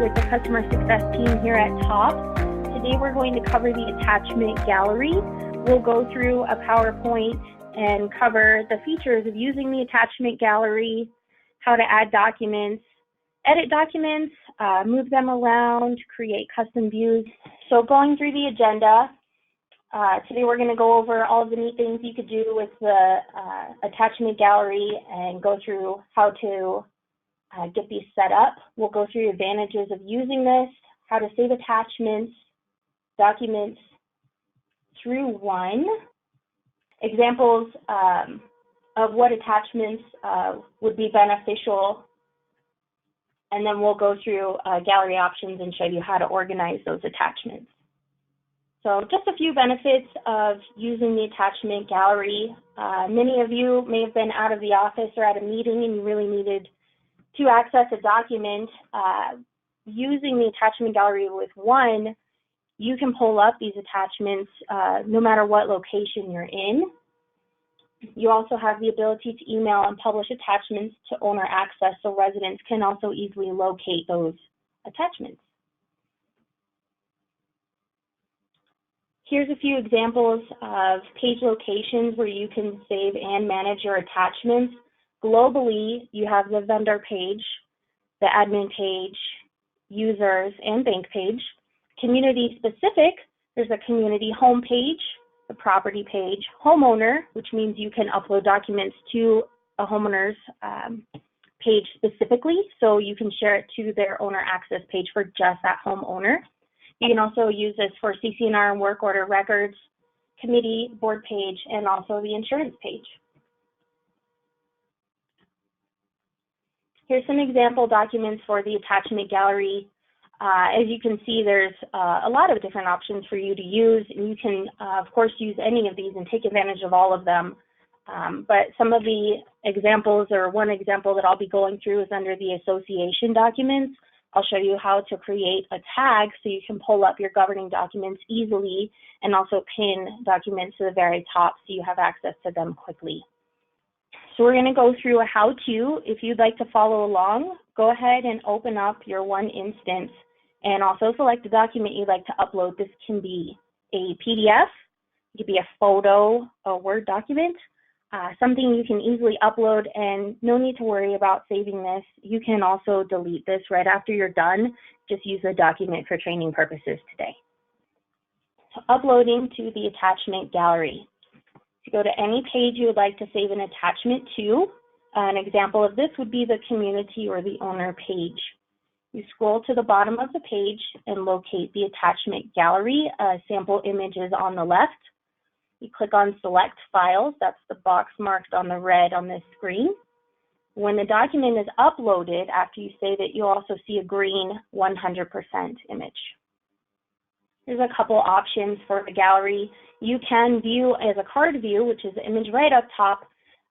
with the customer success team here at Top. Today we're going to cover the attachment gallery. We'll go through a PowerPoint and cover the features of using the attachment gallery, how to add documents, edit documents, move them around, create custom views. So going through the agenda, today we're going to go over all of the neat things you could do with the attachment gallery and go through how to get these set up. We'll go through the advantages of using this, how to save attachments, documents through one, examples of what attachments would be beneficial, and then we'll go through gallery options and show you how to organize those attachments. So just a few benefits of using the attachment gallery. Many of you may have been out of the office or at a meeting and you really needed to access a document. Using the attachment gallery with one, you can pull up these attachments no matter what location you're in. You also have the ability to email and publish attachments to owner access so residents can also easily locate those attachments. Here's a few examples of page locations where you can save and manage your attachments. Globally, you have the vendor page, the admin page, users, and bank page. Community specific, there's a community home page, the property page, homeowner, which means you can upload documents to a homeowner's page specifically, so you can share it to their owner access page for just that homeowner. You can also use this for CC&R and work order records, committee, board page, and also the insurance page. Here's some example documents for the attachment gallery. As you can see, there's a lot of different options for you to use. You can, of course, use any of these and take advantage of all of them. But some of the examples, or one example that I'll be going through, is under the association documents. I'll show you how to create a tag so you can pull up your governing documents easily and also pin documents to the very top so you have access to them quickly. So we're going to go through a how-to. If you'd like to follow along, go ahead and open up your one instance and also select the document you'd like to upload. This can be a PDF, it could be a photo, a Word document, something you can easily upload, and no need to worry about saving this. You can also delete this right after you're done. Just use the document for training purposes today. So uploading to the attachment gallery. To go to any page you would like to save an attachment to, an example of this would be the community or the owner page. You scroll to the bottom of the page and locate the attachment gallery. Sample image is on the left. You click on select files. That's the box marked on the red on this screen. When the document is uploaded, after you save it, you'll also see a green 100% image. There's a couple options for the gallery. You can view as a card view, which is the image right up top.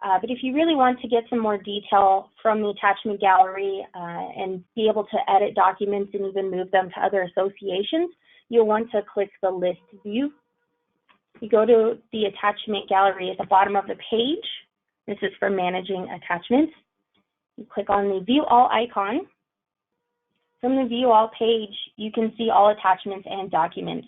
But if you really want to get some more detail from the attachment gallery and be able to edit documents and even move them to other associations, you'll want to click the list view. You go to the attachment gallery at the bottom of the page. This is for managing attachments. You click on the view all icon. From the View All page, you can see all attachments and documents.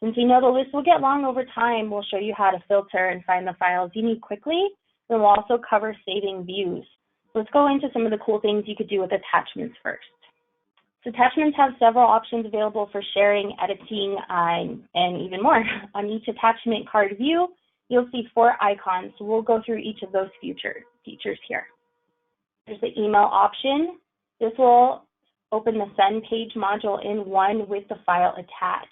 Since we know the list will get long over time, we'll show you how to filter and find the files you need quickly. Then we'll also cover saving views. So let's go into some of the cool things you could do with attachments first. So attachments have several options available for sharing, editing, and even more. On each attachment card view, you'll see 4 icons. So we'll go through each of those features here. There's the email option. This will open the Send Page module in one with the file attached.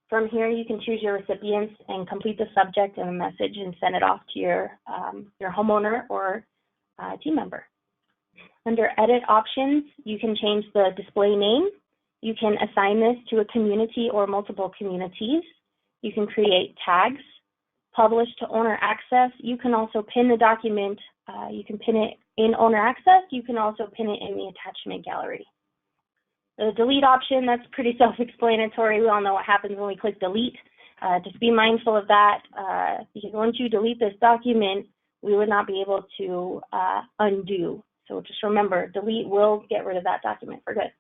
From here, you can choose your recipients and complete the subject and the message and send it off to your homeowner or team member. Under Edit options, you can change the display name. You can assign this to a community or multiple communities. You can create tags, publish to owner access. You can also pin the document. You can pin it in owner access. You can also pin it in the attachment gallery. The delete option, that's pretty self-explanatory. We all know what happens when we click delete. Just be mindful of that because once you delete this document, we would not be able to undo. So just remember, delete will get rid of that document for good.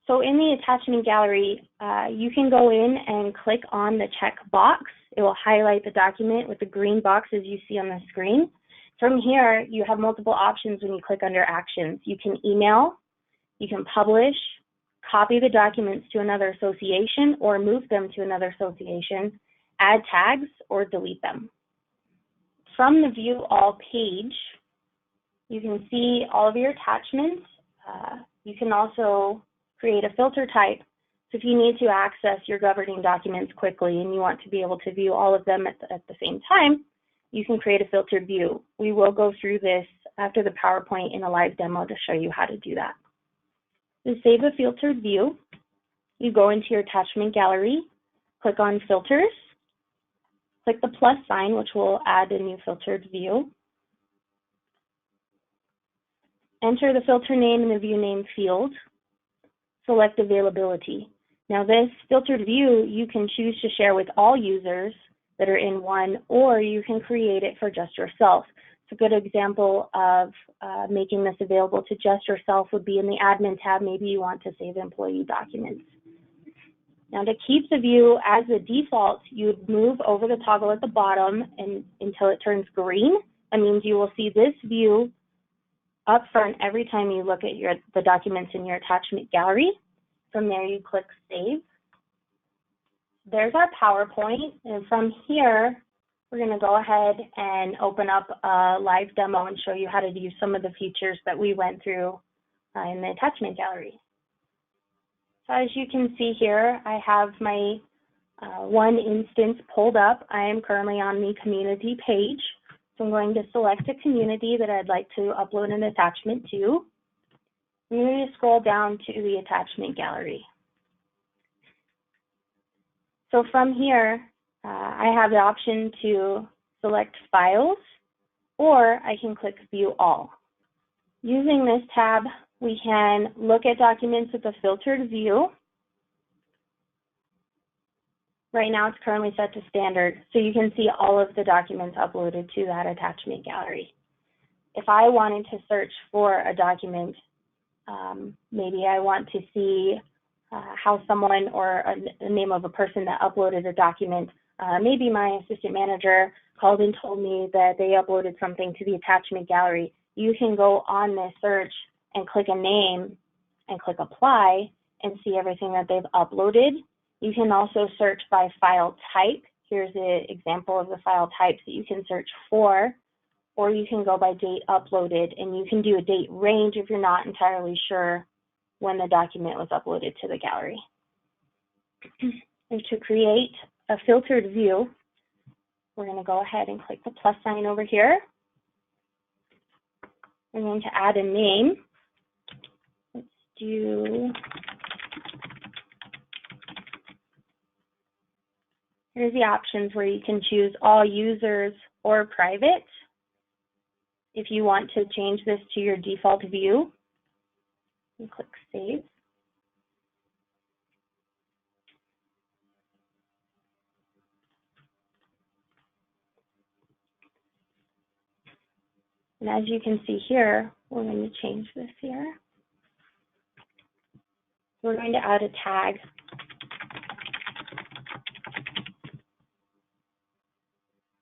So in the attachment gallery, you can go in and click on the check box. It will highlight the document with the green box as you see on the screen. From here, you have multiple options when you click under actions. You can email, you can publish, copy the documents to another association or move them to another association, add tags, or delete them. From the View All page, you can see all of your attachments. You can also create a filter type. So if you need to access your governing documents quickly and you want to be able to view all of them at the same time, you can create a filtered view. We will go through this after the PowerPoint in a live demo to show you how to do that. To save a filtered view, you go into your attachment gallery, click on Filters, click the plus sign, which will add a new filtered view. Enter the filter name in the view name field. Select availability. Now this filtered view, you can choose to share with all users that are in one, or you can create it for just yourself. It's a good example of making this available to just yourself would be in the admin tab. Maybe you want to save employee documents. Now to keep the view as the default, you would move over the toggle at the bottom and until it turns green. That means you will see this view up front every time you look at the documents in your attachment gallery. From there, you click Save. There's our PowerPoint, and from here, we're going to go ahead and open up a live demo and show you how to use some of the features that we went through in the attachment gallery. So as you can see here, I have my one instance pulled up. I am currently on the community page. So I'm going to select a community that I'd like to upload an attachment to. I'm going to scroll down to the attachment gallery. So from here, I have the option to select files, or I can click View All. Using this tab, we can look at documents with a filtered view. Right now it's currently set to standard, so you can see all of the documents uploaded to that attachment gallery. If I wanted to search for a document, maybe I want to see how someone or the name of a person that uploaded a document, maybe my assistant manager called and told me that they uploaded something to the attachment gallery. You can go on this search and click a name and click Apply and see everything that they've uploaded. You can also search by file type. Here's an example of the file types that you can search for, or you can go by date uploaded, and you can do a date range if you're not entirely sure when the document was uploaded to the gallery. And to create a filtered view, we're going to go ahead and click the plus sign over here. We're going to add a name. Let's do, here's the options where you can choose all users or private. If you want to change this to your default view, you click Save. And as you can see here, we're going to change this here. We're going to add a tag.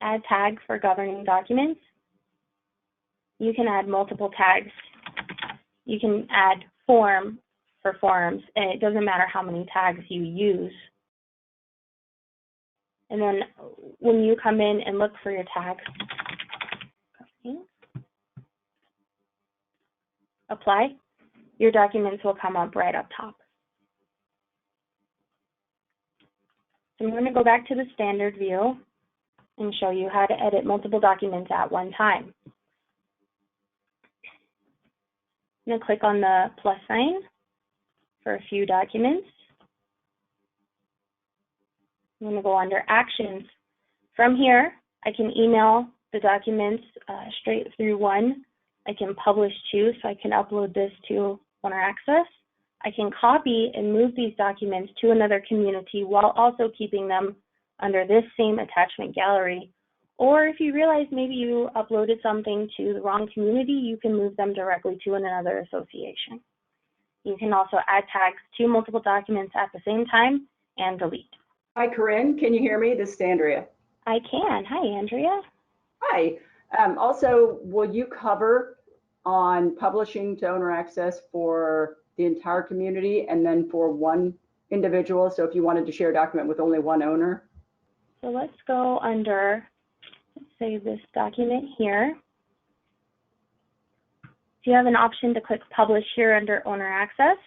Add tag for governing documents. You can add multiple tags. You can add form for forms, and it doesn't matter how many tags you use. And then when you come in and look for your tags, apply, your documents will come up right up top. So I'm going to go back to the standard view and show you how to edit multiple documents at one time. I'm going to click on the plus sign for a few documents. I'm going to go under Actions. From here, I can email the documents straight through one. I can publish to, so I can upload this to Owner Access. I can copy and move these documents to another community while also keeping them under this same attachment gallery. Or if you realize maybe you uploaded something to the wrong community, you can move them directly to another association. You can also add tags to multiple documents at the same time and delete. Hi, Karin. Can you hear me? This is Andrea. I can. Hi, Andrea. Hi. Also, will you cover on publishing to owner access for the entire community and then for one individual? So if you wanted to share a document with only one owner? So let's go under, let's say this document here. So you have an option to click publish here under owner access.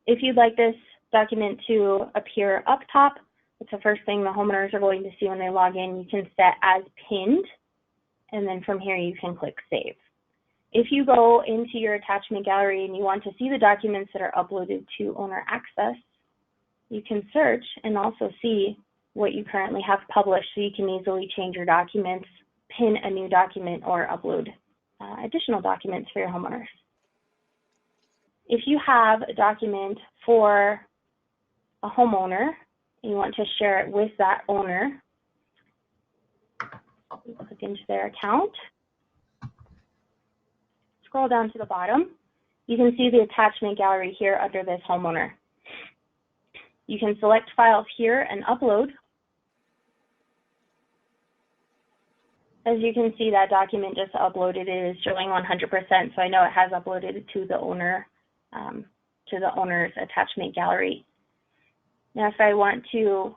If you'd like this document to appear up top, it's the first thing the homeowners are going to see when they log in. You can set as pinned, and then from here you can click save. If you go into your attachment gallery and you want to see the documents that are uploaded to owner access, you can search and also see what you currently have published, so you can easily change your documents, pin a new document, or upload additional documents for your homeowners. If you have a document for a homeowner and you want to share it with that owner, you click into their account, scroll down to the bottom, you can see the attachment gallery here under this homeowner. You can select files here and upload. As you can see, that document just uploaded. It is showing 100%, so I know it has uploaded to the owner, to the owner's attachment gallery. Now, if I want to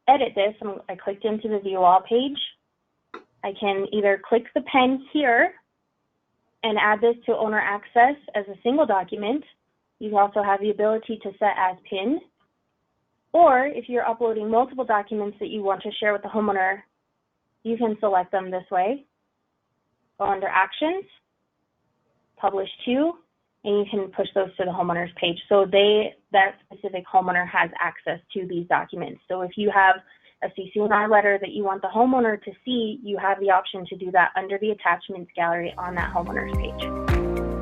edit this, I clicked into the View All page. I can either click the pen here and add this to owner access as a single document. You also have the ability to set as pinned. Or if you're uploading multiple documents that you want to share with the homeowner, you can select them this way. Go under Actions, Publish To, and you can push those to the homeowner's page. So that specific homeowner has access to these documents. So if you have a CC&I letter that you want the homeowner to see, you have the option to do that under the attachments gallery on that homeowner's page.